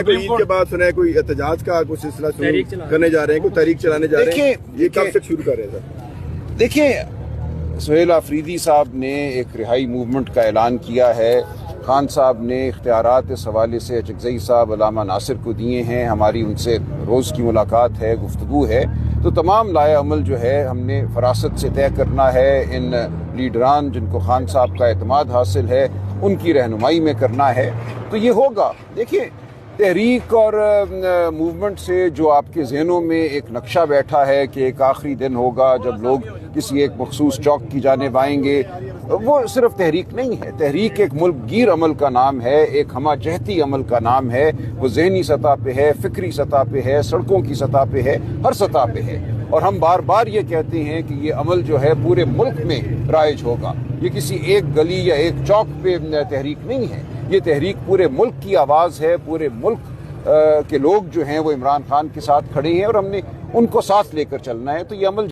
کوئی عید کے بعد سنا ہے کوئی احتجاج کا کوئی سلسلہ شروع کرنے جا رہے ہیں، کوئی تحریک چلانے جا رہے ہیں، یہ کب سے شروع کر رہے ہیں سر؟ دیکھیں، سہیل آفریدی صاحب نے ایک رہائی موومنٹ کا اعلان کیا ہے، خان صاحب نے اختیارات اس حوالے سے اچکزئی صاحب علامہ ناصر کو دیے ہیں، ہماری ان سے روز کی ملاقات ہے، گفتگو ہے، تو تمام لائحہ عمل جو ہے ہم نے فراست سے طے کرنا ہے، ان لیڈران جن کو خان صاحب کا اعتماد حاصل ہے ان کی رہنمائی میں کرنا ہے، تو یہ ہوگا۔ دیکھیں، تحریک اور موومنٹ سے جو آپ کے ذہنوں میں ایک نقشہ بیٹھا ہے کہ ایک آخری دن ہوگا جب لوگ کسی ایک مخصوص چوک کی جانب آئیں گے، وہ صرف تحریک نہیں ہے۔ تحریک ایک ملک گیر عمل کا نام ہے، ایک ہمہ جہتی عمل کا نام ہے، وہ ذہنی سطح پہ ہے، فکری سطح پہ ہے، سڑکوں کی سطح پہ ہے، ہر سطح پہ ہے، اور ہم بار بار یہ کہتے ہیں کہ یہ عمل جو ہے پورے ملک میں رائج ہوگا، یہ کسی ایک گلی یا ایک چوک پہ تحریک نہیں ہے، یہ تحریک پورے ملک کی آواز ہے، پورے ملک کے لوگ جو ہیں وہ عمران خان کے ساتھ کھڑے ہیں اور ہم نے ان کو ساتھ لے کر چلنا ہے، تو یہ عمل